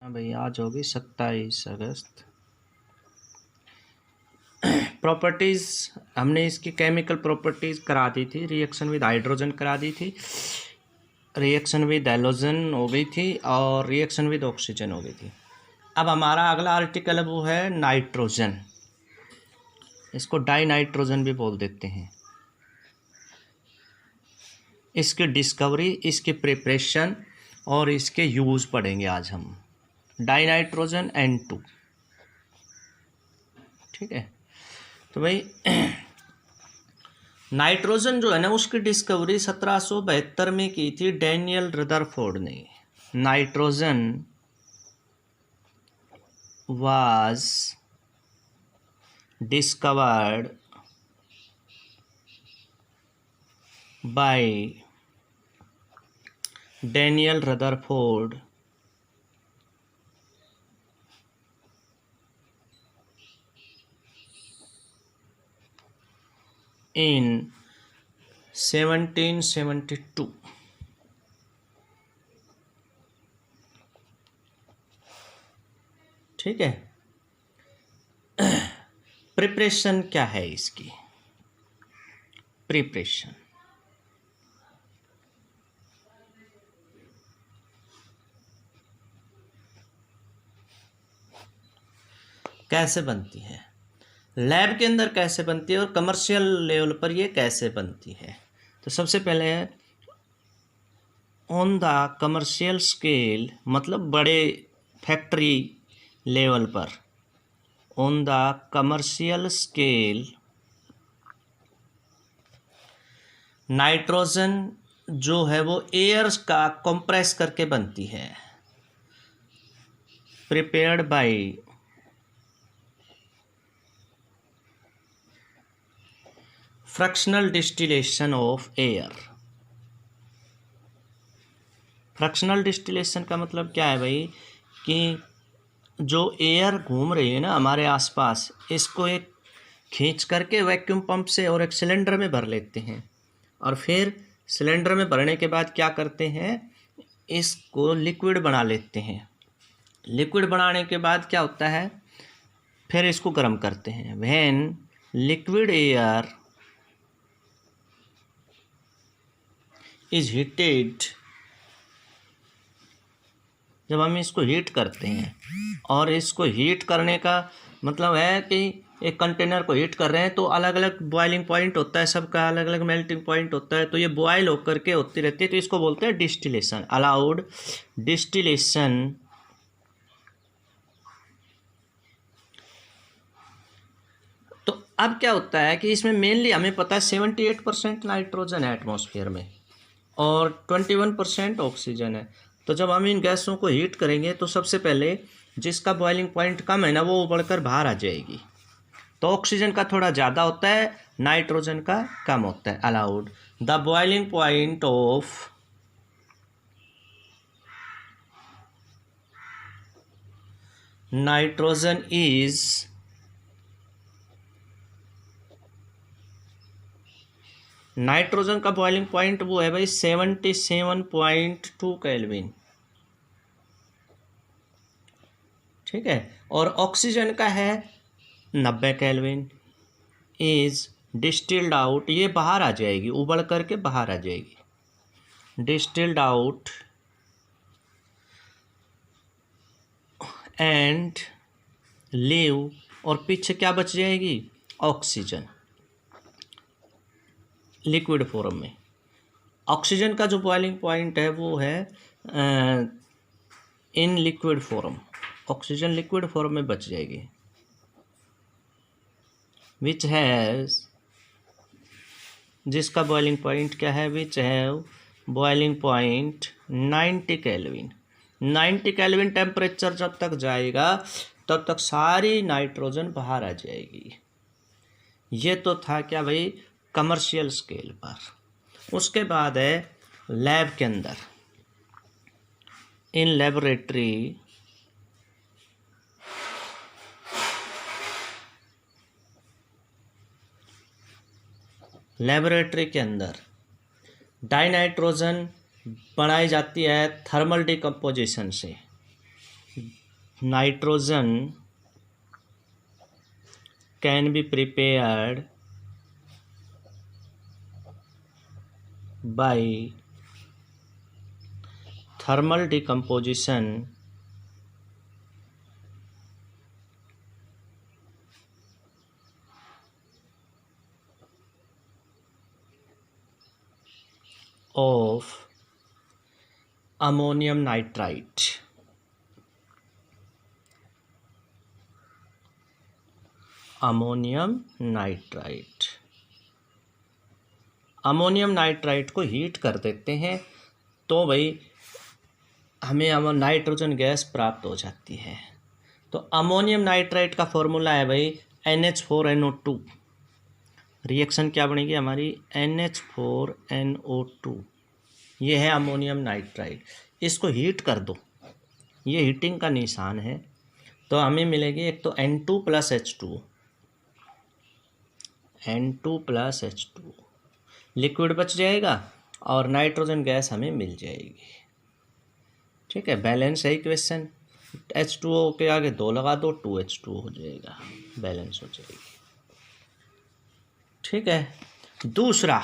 भाई आज होगी 27 अगस्त। प्रॉपर्टीज़ हमने इसकी केमिकल प्रॉपर्टीज़ करा दी थी। रिएक्शन विद हाइड्रोजन करा दी थी, रिएक्शन विद हैलोजन हो गई थी और रिएक्शन विद ऑक्सीजन हो गई थी। अब हमारा अगला आर्टिकल वो है नाइट्रोजन। इसको डाई नाइट्रोजन भी बोल देते हैं। इसकी डिस्कवरी, इसकी प्रिपरेशन और इसके यूज़ पढ़ेंगे आज हम। Die nitrogen N2। ठीक है, तो भाई नाइट्रोजन जो है ना, उसकी डिस्कवरी 1772 में की थी डैनियल रदरफोर्ड ने। Nitrogen was discovered by Daniel Rutherford in 1772। ठीक है, प्रिपरेशन क्या है इसकी? प्रिपरेशन कैसे बनती है, लैब के अंदर कैसे बनती है और कमर्शियल लेवल पर ये कैसे बनती है। तो सबसे पहले ऑन द कमर्शियल स्केल, मतलब बड़े फैक्ट्री लेवल पर, on the commercial scale nitrogen जो है वो एयर का कंप्रेस करके बनती है। Prepared by fractional distillation of air. Fractional distillation का मतलब क्या है भाई, कि जो एयर घूम रही है ना हमारे आसपास, इसको एक खींच करके वैक्यूम पंप से और एक सिलेंडर में भर लेते हैं, और फिर सिलेंडर में भरने के बाद क्या करते हैं, इसको लिक्विड बना लेते हैं। लिक्विड बनाने के बाद क्या होता है, फिर इसको गर्म करते हैं। When liquid air is heated, जब हम इसको हीट करते हैं, और इसको हीट करने का मतलब है कि एक कंटेनर को हीट कर रहे हैं तो अलग अलग बॉइलिंग पॉइंट होता है, सबका अलग अलग मेल्टिंग पॉइंट होता है, तो ये बॉयल होकर के होती रहती है, तो इसको बोलते हैं डिस्टिलेशन। अलाउड डिस्टिलेशन तो अब क्या होता है कि इसमें मेनली हमें पता है 78% नाइट्रोजन है एटमॉस्फेयर में और 21% ऑक्सीजन है। तो जब हम इन गैसों को हीट करेंगे तो सबसे पहले जिसका बॉइलिंग पॉइंट कम है ना, वो उबलकर बाहर आ जाएगी। तो ऑक्सीजन का थोड़ा ज़्यादा होता है, नाइट्रोजन का कम होता है। Allowed the boiling point of nitrogen is nitrogen का बॉइलिंग पॉइंट वो है भाई 77.2 केल्विन। ठीक है, और ऑक्सीजन का है 90 केल्विन। इज डिस्टिल्ड आउट, ये बाहर आ जाएगी, उबल करके बाहर आ जाएगी। डिस्टिल्ड आउट एंड लीव, और पीछे क्या बच जाएगी, ऑक्सीजन लिक्विड फॉर्म में। ऑक्सीजन का जो बॉइलिंग पॉइंट है वो है in liquid form, oxygen liquid form में बच जाएगी। विच हैज़, जिसका बॉइलिंग पॉइंट क्या है, which have boiling point 90 kelvin. 90 kelvin temperature जब तक जाएगा तब तक सारी नाइट्रोजन बाहर आ जाएगी। ये तो था क्या भाई, कमर्शियल स्केल पर। उसके बाद है लैब के अंदर, इन लेबोरेटरी लेबोरेटरी के अंदर डाई नाइट्रोजन बनाई जाती है थर्मल डिकम्पोजिशन से। nitrogen can be prepared by thermal decomposition of ammonium nitrate. Ammonium nitrite, ammonium nitrite को हीट कर देते हैं तो भाई हमें नाइट्रोजन गैस प्राप्त हो जाती है। तो अमोनियम नाइट्राइट का फॉर्मूला है भाई NH4NO2। रिएक्शन क्या बनेगी हमारी NH4NO2। ये है अमोनियम नाइट्राइट। इसको हीट कर दो, ये हीटिंग का निशान है, तो हमें मिलेगी एक तो N2 + H2, N2 + H2 liquid बच जाएगा और नाइट्रोजन गैस हमें मिल जाएगी। ठीक है, बैलेंस है इक्वेशन। H2O के आगे 2 लगा दो, 2H2 हो जाएगा, बैलेंस हो जाएगी। ठीक है, दूसरा,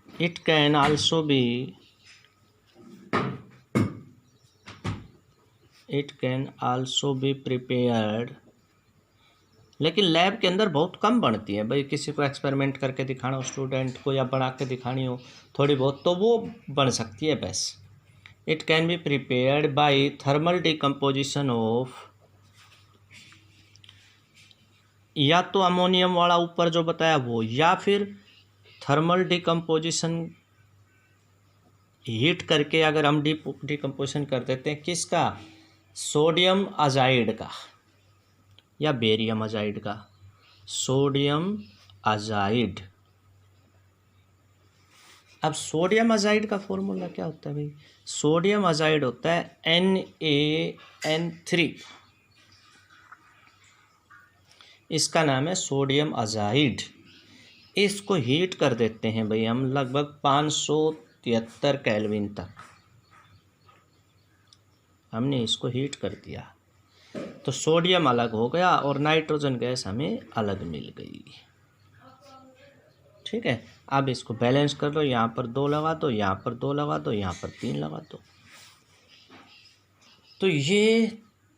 it can also be prepared, लेकिन लैब के अंदर बहुत कम बनती है भाई। किसी को एक्सपेरिमेंट करके दिखाना हो स्टूडेंट को, या बना के दिखानी हो थोड़ी बहुत, तो वो बन सकती है बस। It can be prepared by thermal decomposition of, या तो अमोनियम वाला ऊपर जो बताया वो, या फिर थर्मल डिकम्पोजिशन हीट करके अगर हम डिकम्पोजिशन कर देते हैं किसका, सोडियम अजाइड का या बेरियम अजाइड का, सोडियम अजाइड। अब सोडियम अजाइड का फॉर्मूला क्या होता है भाई, सोडियम अजाइड होता है NaN3, इसका नाम है सोडियम अजाइड। इसको हीट कर देते हैं भाई हम लगभग 573 केल्विन तक, हमने इसको हीट कर दिया तो सोडियम अलग हो गया और नाइट्रोजन गैस हमें अलग मिल गई। ठीक है, अब इसको बैलेंस कर लो, यहाँ पर 2 लगा दो, यहाँ पर 2 लगा दो, यहाँ पर 3 लगा दो। तो ये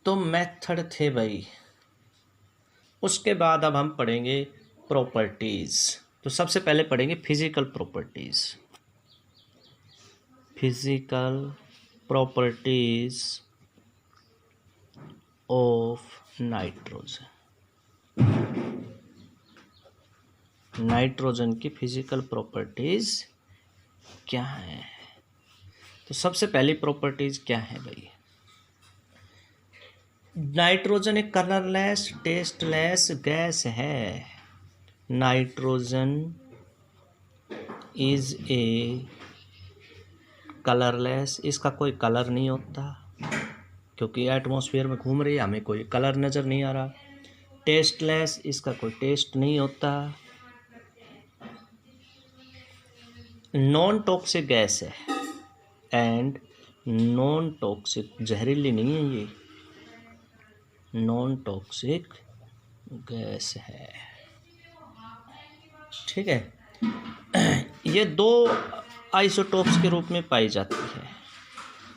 तो मेथड थे भाई। उसके बाद अब हम पढ़ेंगे प्रॉपर्टीज़। तो सबसे पहले पढ़ेंगे physical properties. Physical properties of nitrogen, nitrogen की फिजिकल प्रॉपर्टीज़ क्या है। तो सबसे पहली प्रॉपर्टीज़ क्या है भाई, नाइट्रोजन एक कलरलेस टेस्टलेस गैस है। नाइट्रोजन इज ए कलरलेस, इसका कोई कलर नहीं होता क्योंकि एटमॉस्फेयर में घूम रही है, हमें कोई कलर नज़र नहीं आ रहा। टेस्टलेस, इसका कोई टेस्ट नहीं होता। नॉन टॉक्सिक गैस है एंड नॉन टॉक्सिक, जहरीली नहीं है ये, नॉन टॉक्सिक गैस है। ठीक है, ये 2 आइसोटोप्स के रूप में पाई जाती है।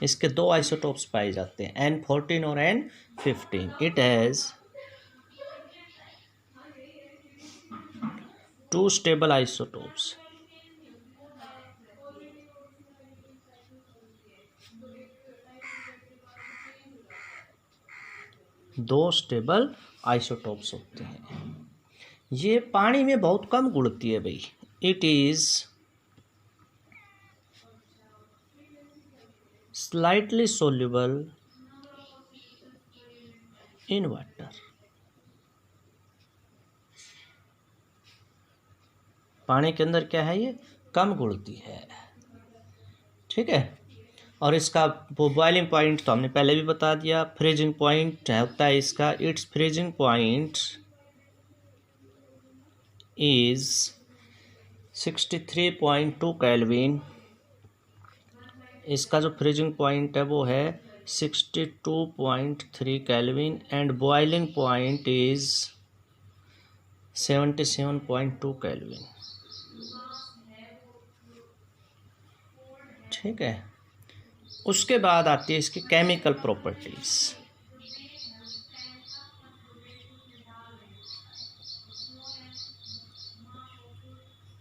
इसके 2 आइसोटोप्स पाए जाते हैं, N14 और N15। It has 2 stable isotopes, 2 stable isotopes होते हैं। ये पानी में बहुत कम घुलती है भाई। It is slightly soluble in water, पानी के अंदर क्या है, ये कम घुलती है। ठीक है, और इसका वो बॉइलिंग पॉइंट तो हमने पहले भी बता दिया। फ्रीजिंग पॉइंट होता है इसका, it's freezing point is 63.2 kelvin. इसका जो फ्रीजिंग पॉइंट है वो है 62.3 kelvin and boiling point is 77.2 kelvin. ठीक है, उसके बाद आती है इसकी केमिकल प्रॉपर्टीज।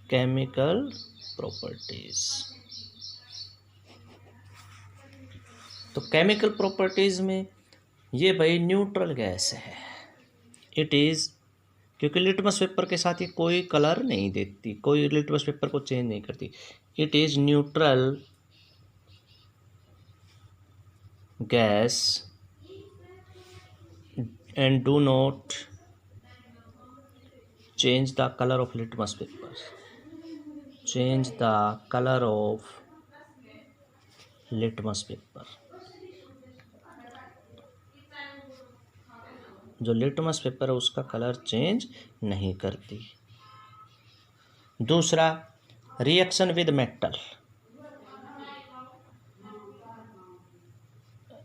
केमिकल प्रॉपर्टीज, तो केमिकल प्रॉपर्टीज में ये भाई न्यूट्रल गैस है। इट इज़, क्योंकि लिटमस पेपर के साथ ये कोई कलर नहीं देती, कोई लिटमस पेपर को चेंज नहीं करती। It is neutral gas and do not change the color of litmus paper. Change the color of litmus paper. जो लिटमस पेपर है उसका कलर चेंज नहीं करती। दूसरा, reaction with metal.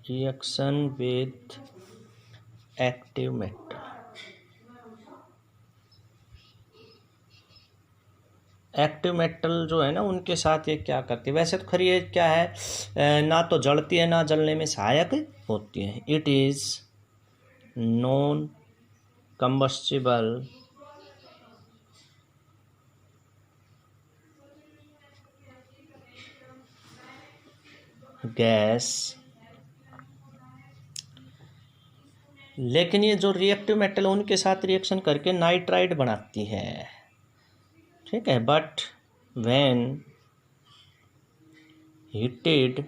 Reaction with active metal. Active metal जो है ना, उनके साथ ये क्या करती है? वैसे तो खरी ये क्या है, ना तो जलती है ना जलने में सहायक होती है। It is non combustible gas. लेकिन ये जो रिएक्टिव मेटल उनके साथ रिएक्शन करके नाइट्राइड बनाती है। ठीक है, but when heated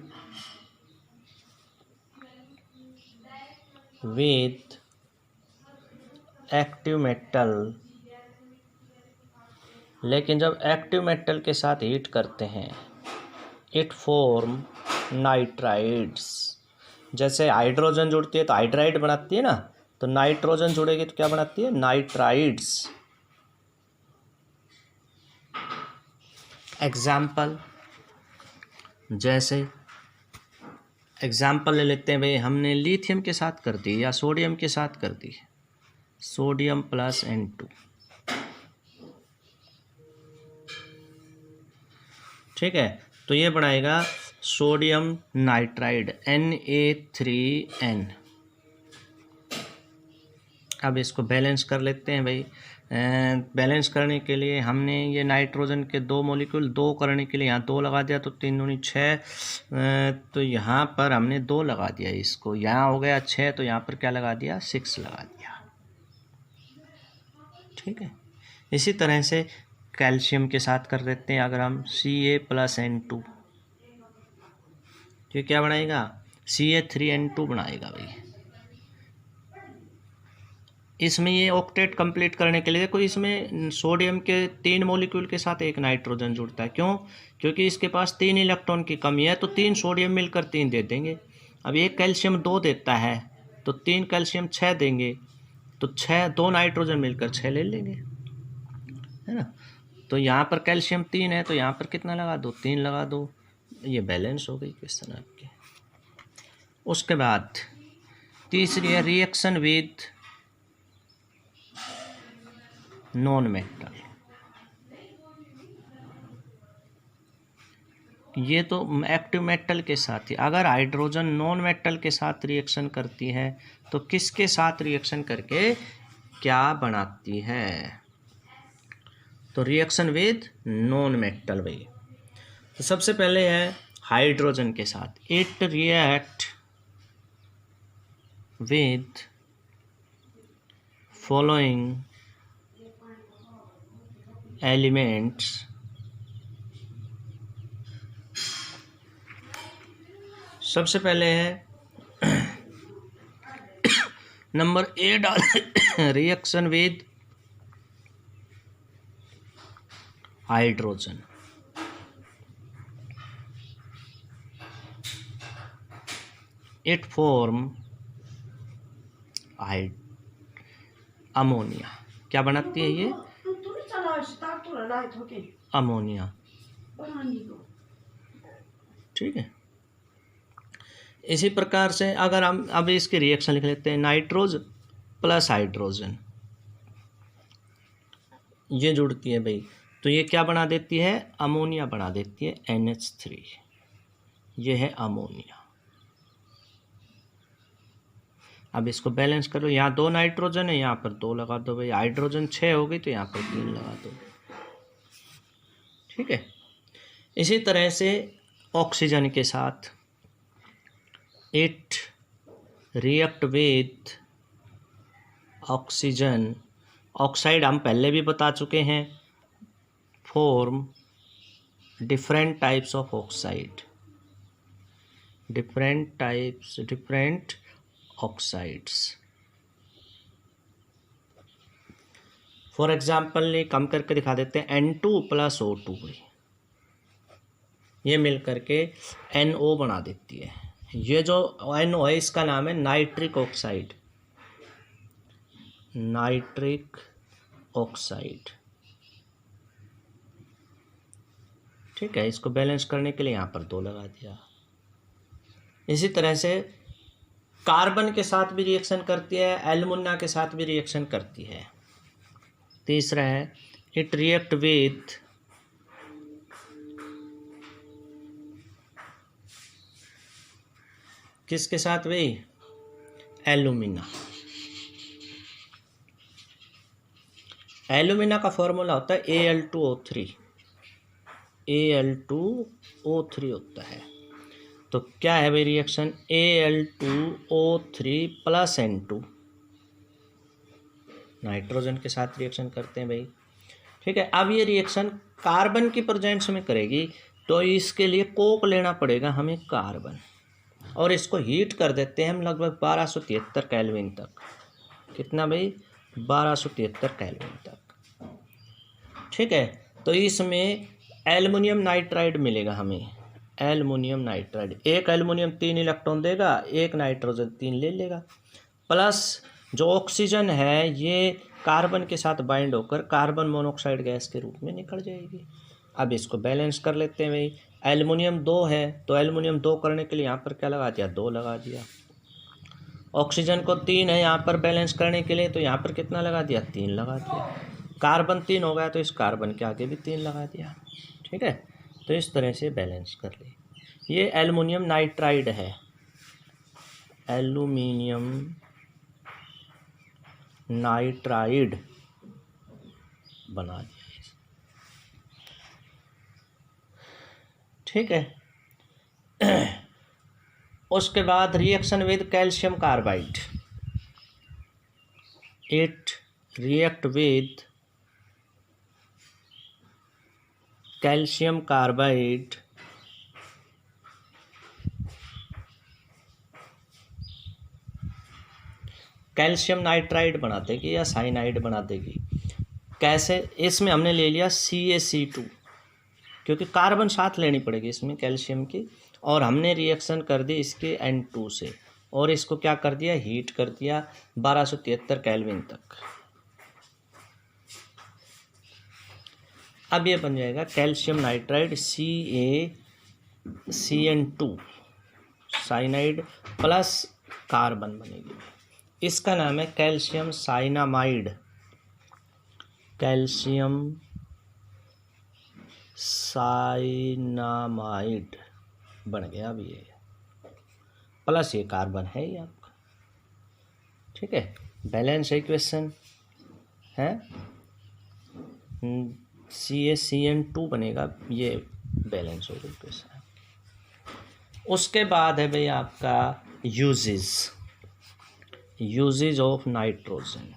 with active metal, लेकिन जब एक्टिव मेटल के साथ हीट करते हैं, इट फॉर्म नाइट्राइड्स। जैसे हाइड्रोजन जुड़ती है तो हाइड्राइड बनाती है ना, तो नाइट्रोजन जुड़ेगी तो क्या बनाती है? नाइट्राइड्स। एग्जाम्पल, जैसे एग्जाम्पल ले लेते हैं भाई, हमने लिथियम के साथ कर दी या सोडियम के साथ कर दी, सोडियम प्लस N2। ठीक है, तो ये बनाएगा सोडियम नाइट्राइड Na3N। अब इसको बैलेंस कर लेते हैं भाई। बैलेंस करने के लिए हमने ये नाइट्रोजन के 2 मॉलिक्यूल, 2 करने के लिए यहाँ 2 लगा दिया तो 3 दूनी 6, तो यहाँ पर हमने 2 लगा दिया, इसको यहाँ हो गया 6, तो यहाँ पर क्या लगा दिया? 6 लगा दिया। ठीक है, इसी तरह से कैल्शियम के साथ कर देते हैं। अगर हम Ca+N2, तो क्या बनाएगा? Ca3N2 बनाएगा भाई। इसमें ये ऑक्टेट कंप्लीट करने के लिए देखो, इसमें सोडियम के 3 मॉलिक्यूल के साथ एक नाइट्रोजन जुड़ता है। क्यों? क्योंकि इसके पास 3 इलेक्ट्रॉन की कमी है, तो 3 सोडियम मिलकर 3 दे देंगे। अब एक कैल्शियम 2 देता है, तो 3 कैल्शियम 6 देंगे, तो 2 नाइट्रोजन मिलकर 6 ले लेंगे, है ना। तो यहाँ पर कैल्शियम 3 है, तो यहाँ पर कितना लगा दो? 3 लगा दो। ये बैलेंस हो गई क्वेश्चन आपके। उसके बाद तीसरी है रिएक्शन विद नॉन मेटल। ये तो एक्टिव मेटल के साथ ही, अगर हाइड्रोजन नॉन मेटल के साथ रिएक्शन करती है तो किसके साथ रिएक्शन करके क्या बनाती है? तो रिएक्शन विद नॉन मेटल भाई। तो सबसे पहले है हाइड्रोजन के साथ, it react with following elements. सबसे पहले है नंबर ए डाल reaction with hydrogen. It form ammonia. क्या बनाती है ये? अमोनिया। ठीक है, इसी प्रकार से अगर हम अब इसकी रिएक्शन लिख लेते हैं, नाइट्रोज प्लस हाइड्रोजन, ये जुड़ती है भाई, तो ये क्या बना देती है, अमोनिया बना देती है, NH3, ये है अमोनिया। अब इसको बैलेंस करो, यहाँ 2 नाइट्रोजन है, यहाँ पर 2 लगा दो भाई, हाइड्रोजन 6 हो गई तो यहाँ पर 3 लगा दो, ठीक है। इसी तरह से ऑक्सीजन के साथ it react with oxygen, oxide हम पहले भी बता चुके हैं, form different types of oxide, different oxides. For example कम करके दिखा देते हैं, N2 + O2, ये मिल करके NO बना देती है। ये जो NO है इसका नाम है नाइट्रिक ऑक्साइड, नाइट्रिक ऑक्साइड, ठीक है। इसको बैलेंस करने के लिए यहाँ पर 2 लगा दिया। इसी तरह से कार्बन के साथ भी रिएक्शन करती है, एल्युमिना के साथ भी रिएक्शन करती है। तीसरा है इट रिएक्ट विथ किसके साथ भाई, एल्युमिना। एल्युमिना का फॉर्मूला होता है Al2O3, Al2O3 होता है। तो क्या है भाई रिएक्शन, Al2O3 + N2, नाइट्रोजन के साथ रिएक्शन करते हैं भाई, ठीक है। अब ये रिएक्शन कार्बन की प्रेजेंस में करेगी, तो इसके लिए कोक लेना पड़ेगा हमें कार्बन, और इसको हीट कर देते हैं हम लगभग 1273 केल्विन तक। कितना भाई, 1273 केल्विन तक, ठीक है। तो इसमें एल्युमिनियम नाइट्राइड मिलेगा हमें, एल्युमिनियम नाइट्राइड, एक एल्युमिनियम 3 इलेक्ट्रॉन देगा, एक नाइट्रोजन 3 ले लेगा, प्लस जो ऑक्सीजन है ये कार्बन के साथ बाइंड होकर कार्बन मोनोऑक्साइड गैस के रूप में निकल जाएगी। अब इसको बैलेंस कर लेते हैं भाई, एल्युमिनियम 2 है तो एल्युमिनियम 2 करने के लिए यहाँ पर क्या लगा दिया, 2 लगा दिया। ऑक्सीजन को 3 है यहाँ पर बैलेंस करने के लिए, तो यहाँ पर कितना लगा दिया, 3 लगा दिया। कार्बन 3 हो गया तो इस कार्बन के आगे भी 3 लगा दिया, ठीक है। तो इस तरह से बैलेंस कर ले। ये एल्युमिनियम नाइट्राइड है, एल्युमिनियम नाइट्राइड बना दिया, ठीक है। उसके बाद reaction with calcium carbide, it react with calcium carbide calcium nitride बना देगी या साइनाइड बना देगी। कैसे, इसमें हमने ले लिया CaC2, क्योंकि कार्बन साथ लेनी पड़ेगी इसमें कैल्शियम की, और हमने रिएक्शन कर दी इसके N2 से, और इसको क्या कर दिया, हीट कर दिया 1273 केल्विन तक। अब ये बन जाएगा calcium nitride CaCN2 cyanide plus carbon बनेगी, इसका नाम है कैल्शियम साइनामाइड, कैल्शियम साइनामाइड बन गया। अब ये प्लस ये कार्बन है ये आपका, ठीक है। बैलेंस इक्वेशन है, CaCN2 बनेगा, ये बैलेंस हो गई इक्वेशन। उसके बाद है भाई आपका यूजेज ऑफ नाइट्रोजन।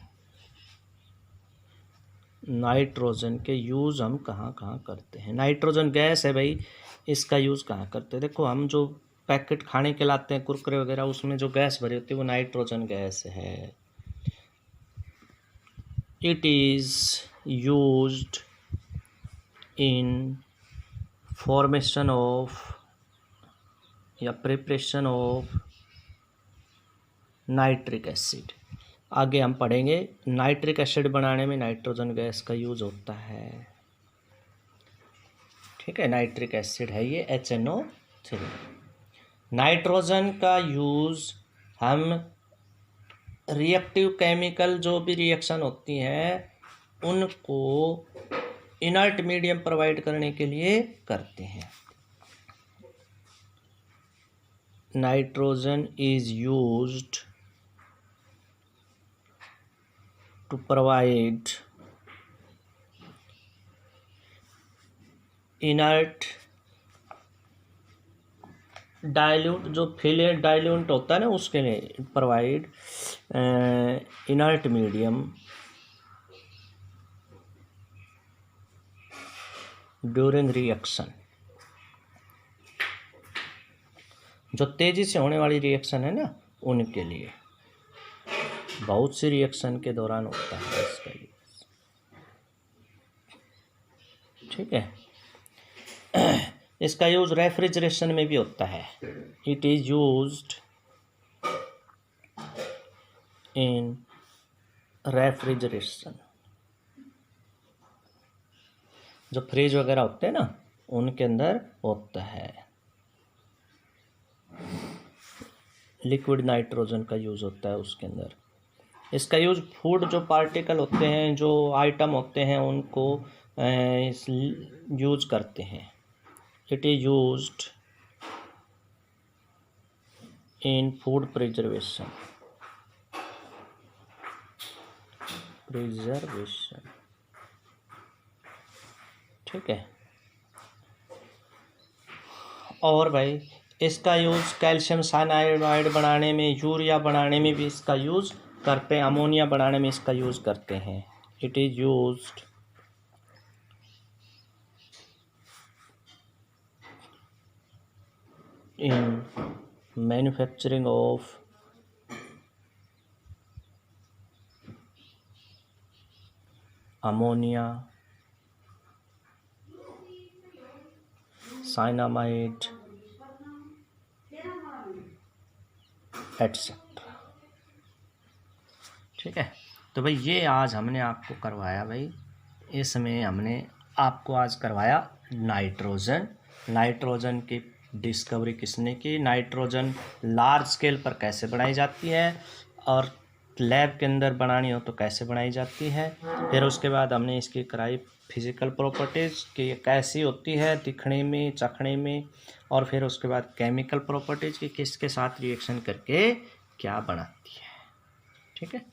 नाइट्रोजन के यूज़ हम कहाँ कहाँ करते हैं। नाइट्रोजन गैस है भाई, इसका यूज़ कहाँ करते हैं। देखो हम जो पैकेट खाने के लाते हैं कुरकुरे वगैरह, उसमें जो गैस भरी होती है वो नाइट्रोजन गैस है। It is used in formation of या प्रिपरेशन ऑफ नाइट्रिक एसिड। आगे हम पढ़ेंगे नाइट्रिक एसिड बनाने में नाइट्रोजन गैस का यूज़ होता है, ठीक है। नाइट्रिक एसिड है ये HNO3। नाइट्रोजन का यूज़ हम रिएक्टिव केमिकल जो भी रिएक्शन होती हैं उनको इनर्ट मीडियम प्रोवाइड करने के लिए करते हैं। Nitrogen is used to provide inert dilute, जो फिलेट डाइल्यूट होता है ना उसके लिए provide inert medium during reaction. जो तेजी से होने वाली रिएक्शन है ना उनके लिए, बहुत सी रिएक्शन के दौरान होता है इसका यूज। ठीक है। इसका यूज रेफ्रिजरेशन में भी होता है। It is used in refrigeration. जो फ्रिज वगैरह होते हैं ना उनके अंदर होता है। लिक्विड नाइट्रोजन का यूज़ होता है उसके अंदर। इसका यूज़ फूड जो पार्टिकल होते हैं, जो आइटम होते हैं उनको यूज करते हैं। It is used in food preservation. ठीक है। और भाई इसका यूज़ कैल्शियम साइनाइड बनाने में, यूरिया बनाने में भी इसका यूज़ करते हैं, अमोनिया बनाने में इसका यूज़ करते हैं। It is used in manufacturing of ammonia, cyanamide etcetera. ठीक है। तो भाई ये आज हमने आपको करवाया, भाई इसमें हमने आपको आज करवाया नाइट्रोजन की डिस्कवरी किसने की, नाइट्रोजन लार्ज स्केल पर कैसे बनाई जाती है और लैब के अंदर बनानी हो तो कैसे बनाई जाती है। फिर उसके बाद हमने इसकी कराई फिज़िकल प्रॉपर्टीज़ कि ये कैसी होती है दिखने में, चखने में, और फिर उसके बाद केमिकल प्रॉपर्टीज़ कि किसके साथ रिएक्शन करके क्या बनाती है। ठीक है।